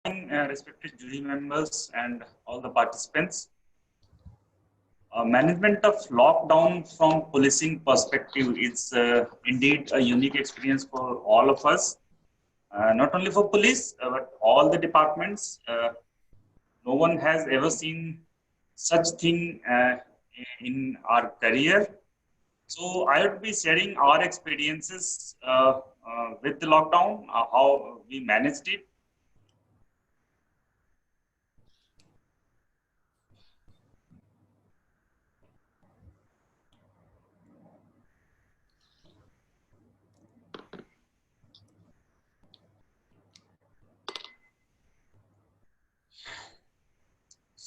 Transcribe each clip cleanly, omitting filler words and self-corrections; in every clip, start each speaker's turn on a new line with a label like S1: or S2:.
S1: Respected jury members and all the participants. Management of lockdown from policing perspective is indeed a unique experience for all of us, not only for police, but all the departments. No one has ever seen such thing in our career. So I would be sharing our experiences with the lockdown, how we managed it.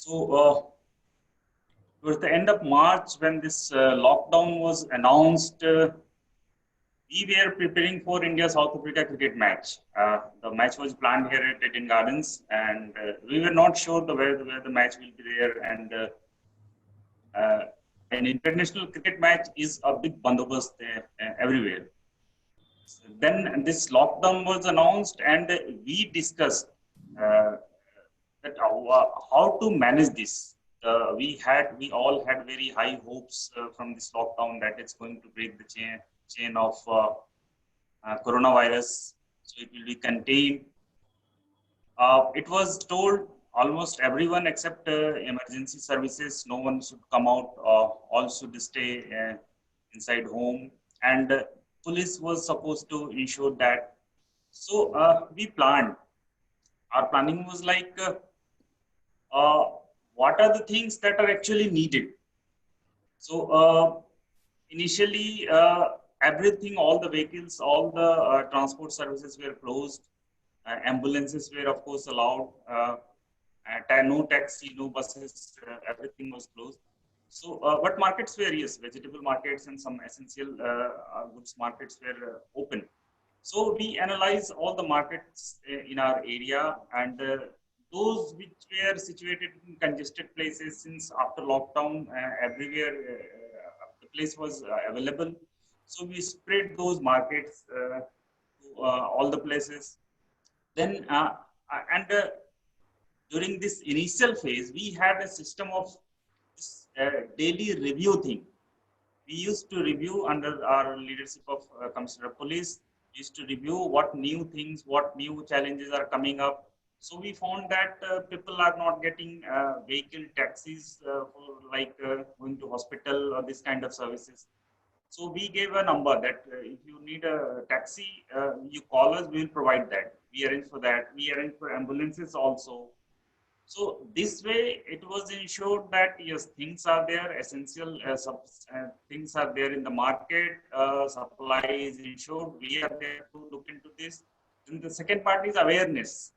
S1: So towards the end of March, when this lockdown was announced, we were preparing for India South Africa cricket match. The match was planned here at Eden Gardens, and we were not sure where the match will be there. And an international cricket match is a big bandobast everywhere. Then this lockdown was announced, and we discussed uh, that how to manage this. We all had very high hopes from this lockdown that it's going to break the chain of coronavirus, so it will be contained. It was told almost everyone except emergency services, no one should come out, all should stay inside home, and police was supposed to ensure that. So we planned. Our planning was like, uh, what are the things that are actually needed? So initially, everything, all the vehicles, all the transport services were closed. Ambulances were, of course, allowed. No taxi, no buses, everything was closed. So, but markets were, yes, vegetable markets and some essential goods markets were open. So we analyze all the markets in our area, and those which were situated in congested places, since after lockdown, everywhere the place was available. So we spread those markets to all the places. Then, and during this initial phase, we had a system of this daily review thing. We used to review under our leadership of Commissioner of Police, we used to review what new things, what new challenges are coming up. So we found that people are not getting vehicle taxis for like going to hospital or this kind of services. So we gave a number that if you need a taxi, you call us, we will provide that. We arrange for that. We arrange for ambulances also. So this way, it was ensured that yes, things are there, essential things are there in the market, supply is ensured. We are there to look into this. And the second part is awareness.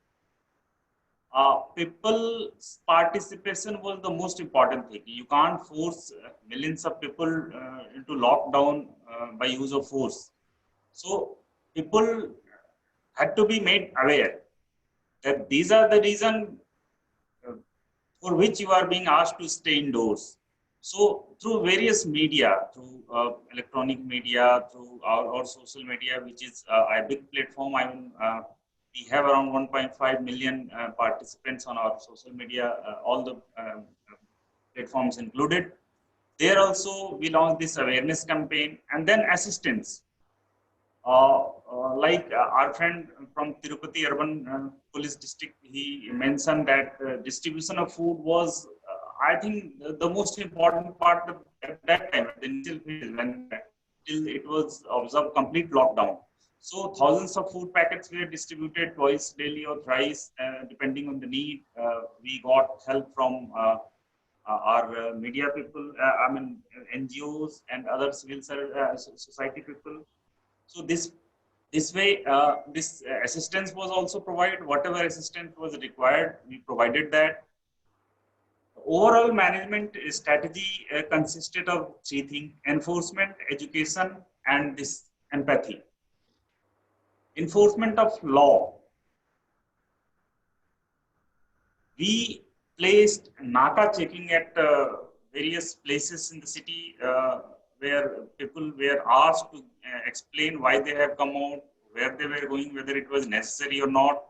S1: People's participation was the most important thing. You can't force millions of people into lockdown by use of force. So people had to be made aware that these are the reason uh, for which you are being asked to stay indoors. So through various media, through electronic media, through our social media, which is a big platform. I mean, we have around 1.5 million participants on our social media, all the platforms included. There also we launched this awareness campaign, and then assistance. Like our friend from Tirupati Urban Police District, he mentioned that distribution of food was, I think, the most important part at that time, at the initial phase, when till it was observed complete lockdown. So thousands of food packets were distributed twice daily or thrice, depending on the need. We got help from our media people, I mean NGOs and other civil society people. So this way, this assistance was also provided. Whatever assistance was required, we provided that. Overall management strategy consisted of three things: enforcement, education, and this empathy. Enforcement of law. We placed Naka checking at various places in the city where people were asked to explain why they have come out, where they were going, whether it was necessary or not.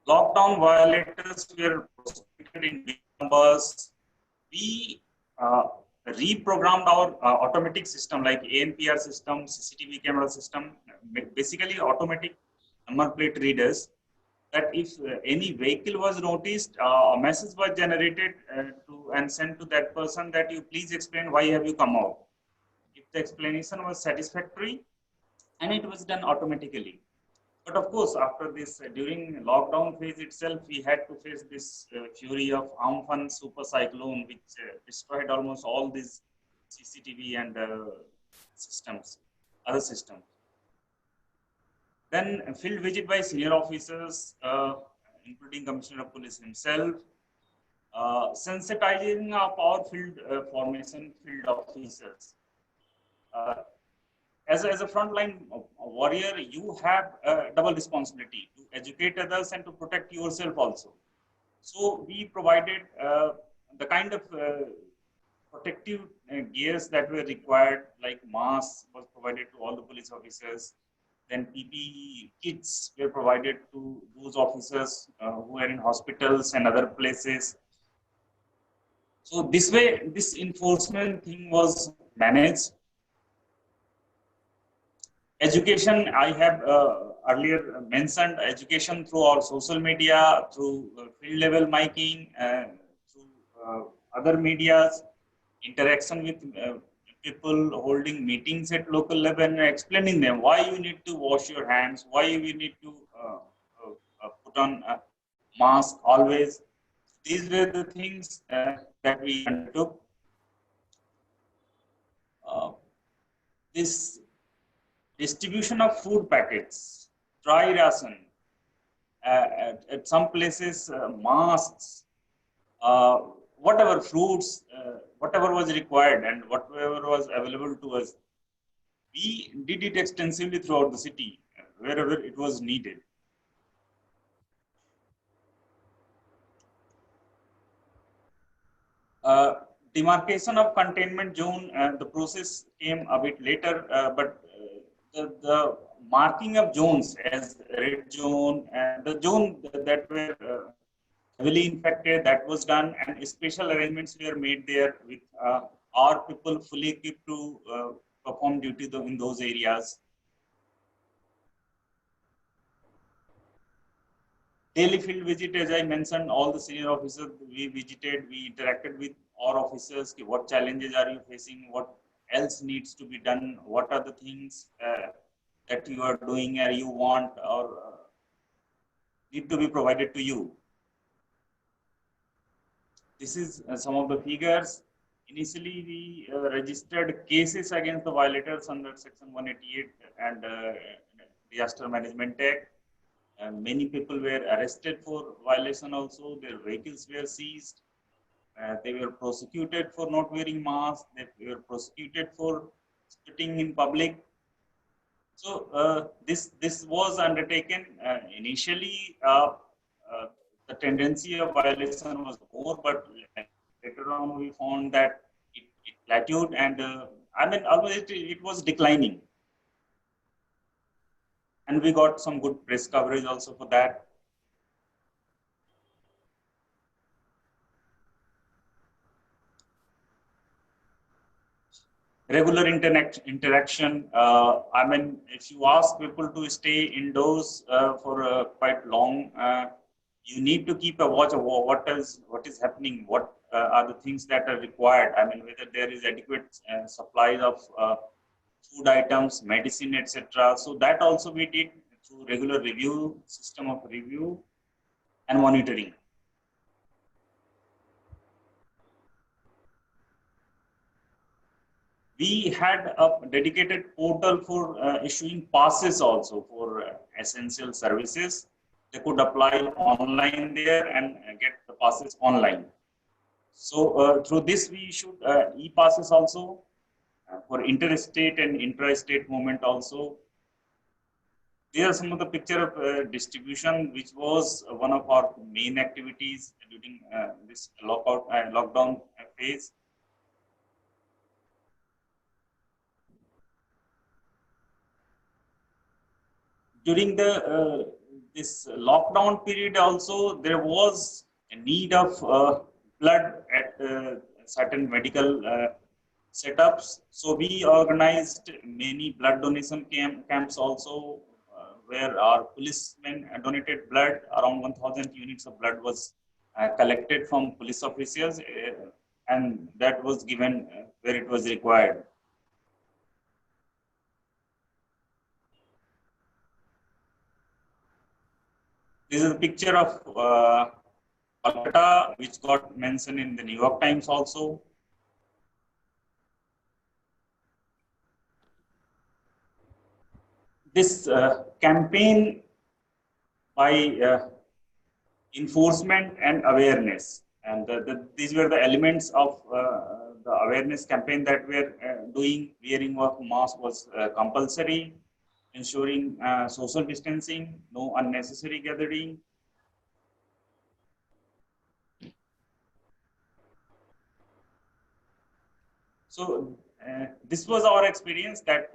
S1: Lockdown violators were prosecuted in big numbers. We reprogrammed our automatic system like ANPR system, CCTV camera system, basically automatic number plate readers, that if any vehicle was noticed, a message was generated to and sent to that person that you please explain why have you come out. If the explanation was satisfactory, and it was done automatically. But of course, after this, during lockdown phase itself, we had to face this fury of Amphan super cyclone, which destroyed almost all these CCTV and systems, other systems. Then a field visit by senior officers, including Commissioner of Police himself, sensitizing of our field formation field officers. Uh, as a frontline warrior, you have a double responsibility to educate others and to protect yourself also. So we provided the kind of protective gears that were required, like masks was provided to all the police officers. Then PPE kits were provided to those officers who are in hospitals and other places. So this way, this enforcement thing was managed. Education, I have earlier mentioned education through our social media, through field level miking, through other medias, interaction with people holding meetings at local level and explaining them why you need to wash your hands, why you need to put on a mask always. These were the things that we undertook. This distribution of food packets, dry ration, at some places, masks, uh, whatever fruits, whatever was required and whatever was available to us, we did it extensively throughout the city, wherever it was needed. Uh, Demarcation of containment zone, the process came a bit later, but the marking of zones as red zone and the zone that were heavily infected, that was done, and special arrangements were made there with our people fully equipped to perform duty in those areas. Daily field visit, as I mentioned, all the senior officers we visited, we interacted with our officers. What challenges are you facing? What else needs to be done? What are the things that you are doing or you want or need to be provided to you? This is some of the figures. Initially, we registered cases against the violators under Section 188 and Disaster Management Act. Many people were arrested for violation also. Their vehicles were seized. They were prosecuted for not wearing masks. They were prosecuted for spitting in public. So this was undertaken initially. The tendency of violation was more, but later on we found that it plateaued, and I mean, always it was declining, and we got some good press coverage also for that. Regular interaction. I mean, if you ask people to stay indoors for quite long, you need to keep a watch of what is happening, what are the things that are required. I mean, whether there is adequate supplies of food items, medicine, etc. So that also we did through regular review, system of review and monitoring. We had a dedicated portal for issuing passes also for essential services. They could apply online there and get the passes online. So through this, we issued e-passes also for interstate and intra-state movement also. These are some of the picture of distribution, which was one of our main activities during this lockdown phase. During this lockdown period also, there was a need of blood at certain medical setups. So we organized many blood donation camps also, where our policemen donated blood. Around 1,000 units of blood was collected from police officers, and that was given where it was required. This is a picture of Kolkata, which got mentioned in the New York Times also. This campaign by enforcement and awareness, and these were the elements of the awareness campaign that we're doing. Wearing of mask was compulsory, ensuring social distancing, no unnecessary gathering. So this was our experience that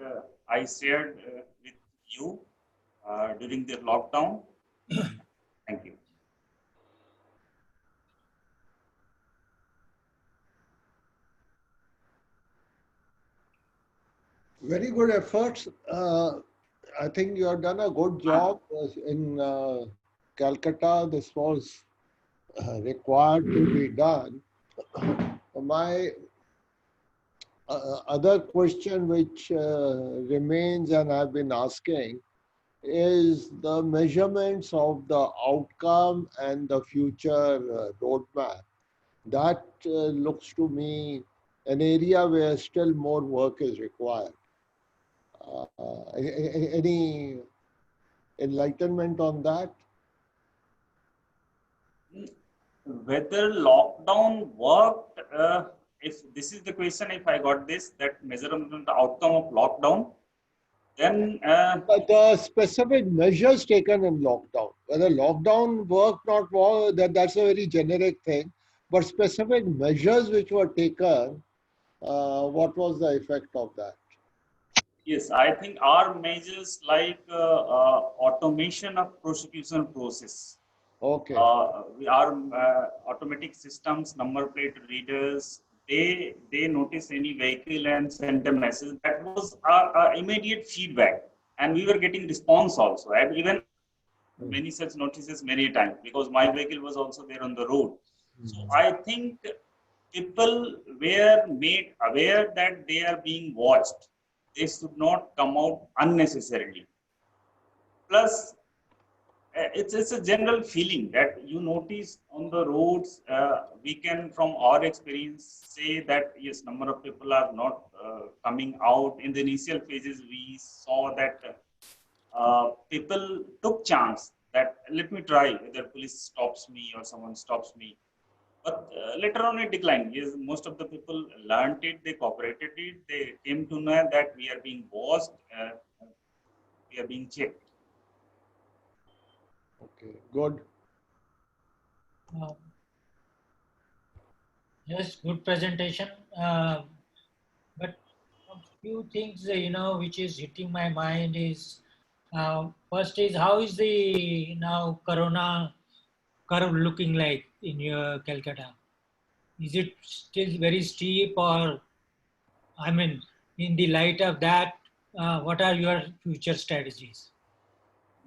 S1: I shared with you during the lockdown. Thank you.
S2: Very good efforts. I think you have done a good job in Calcutta. This was required to be done. My other question which remains and I've been asking is the measurements of the outcome and the future roadmap. That looks to me an area where still more work is required. Any enlightenment on that?
S1: Whether lockdown worked, if this is the question, if I got this, that measurement the outcome of lockdown, then
S2: But the specific measures taken in lockdown, whether lockdown worked not work, that's a very generic thing. But specific measures which were taken, what was the effect of that?
S1: yes, I think our measures like automation of prosecution process.
S2: Okay.
S1: Our automatic systems, number plate readers, they notice any vehicle and send a message. That was our immediate feedback, and we were getting response also. I've even many such notices many times because my vehicle was also there on the road. So I think people were made aware that they are being watched. They should not come out unnecessarily. Plus, it's a general feeling that you notice on the roads. We can, from our experience, say that yes, number of people are not coming out. In the initial phases, we saw that people took chance that let me try whether police stops me or someone stops me. But later on, it declined. Yes, most of the people learned it, they cooperated it, they came to know that we are being watched, we are being checked.
S2: Okay, good.
S3: Yes, good presentation. But a few things, which is hitting my mind is, first is how is the now Corona curve looking like in your Calcutta? Is it still very steep, or, I mean, in the light of that, what are your future strategies?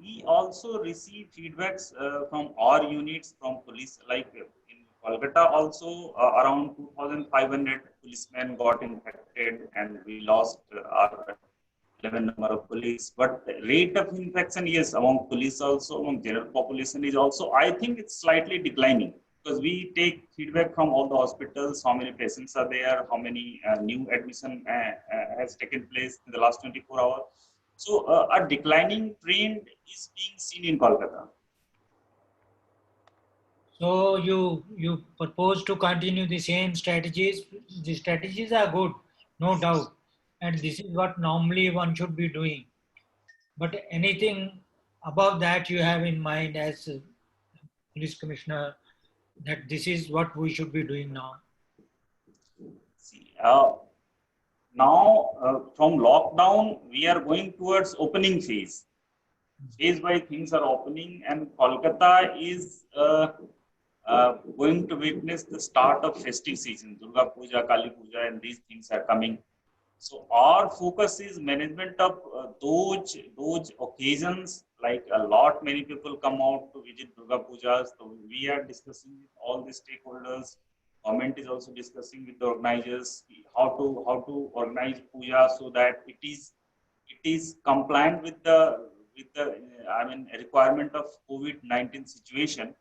S1: We also receive feedbacks from our units from police, like in Kolkata also around 2,500 policemen got infected and we lost our 11 number of police. But the rate of infection, yes, among police also, among general population is also, I think it's slightly declining because we take feedback from all the hospitals, how many patients are there, how many new admission has taken place in the last 24 hours. So a declining trend is being seen in Kolkata.
S3: So you propose to continue the same strategies. The strategies are good, no doubt, and this is what normally one should be doing. But anything above that you have in mind as a police commissioner, that this is what we should be doing now?
S1: See, now from lockdown we are going towards opening phase. phase by things are opening, and Kolkata is going to witness the start of festive season. Durga Puja, Kali Puja, and these things are coming. So our focus is management of those occasions. Like many people come out to visit Durga Pujas. So we are discussing with all the stakeholders. Government is also discussing with the organizers how to organize puja so that it is compliant with the requirement of COVID-19 situation.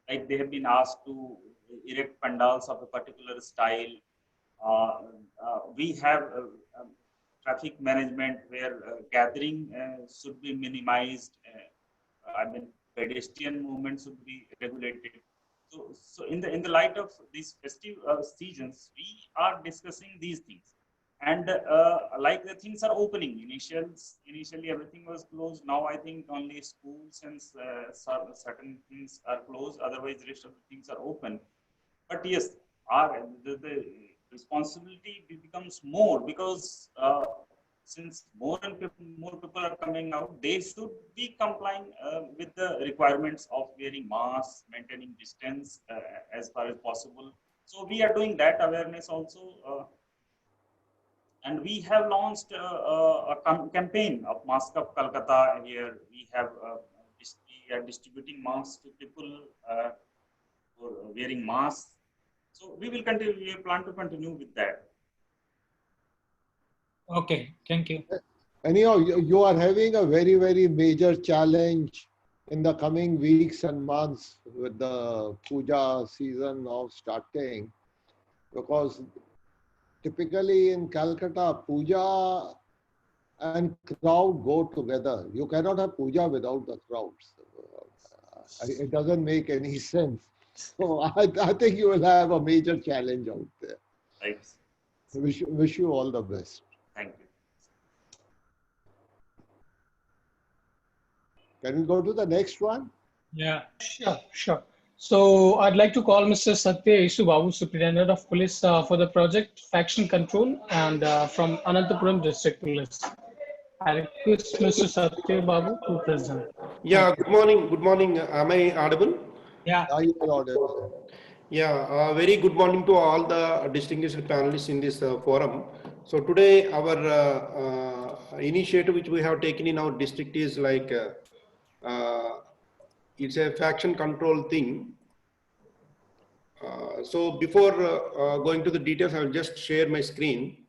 S1: Like they have been asked to erect pandals of a particular style. uh, we have traffic management where gathering should be minimized. Pedestrian movement should be regulated. So in the light of these festive seasons, we are discussing these things. And like the things are opening. Initially, everything was closed. Now I think only schools and certain things are closed. Otherwise, the rest of the things are open. But yes, the responsibility becomes more because since more people are coming out, they should be complying with the requirements of wearing masks, maintaining distance as far as possible. So we are doing that awareness also, and we have launched a campaign of Mask of Calcutta here. We are distributing masks to people for wearing masks. So we will continue. We plan to continue with that.
S3: Okay, thank you.
S2: Anyhow, you are having a very, very major challenge in the coming weeks and months with the puja season now starting, because typically in Calcutta, puja and crowd go together. You cannot have puja without the crowds. It doesn't make any sense. So I think you will have a major challenge out there.
S1: Right.
S2: Wish you all the best.
S1: Thank you.
S2: Can we go to the next one?
S3: Yeah.
S4: Sure. So I'd like to call Mr. Satya Isu Babu, Superintendent of Police, for the project Faction Control, and from Anantapuram District Police. I request Mr. Satya Babu to present.
S5: Yeah, good morning. Good morning. Am I audible?
S3: Yeah.
S2: Are you audible?
S5: Yeah, very good morning to all the distinguished panelists in this forum. So today our initiative which we have taken in our district is like it's a faction control thing. So before going to the details, I will just share my screen.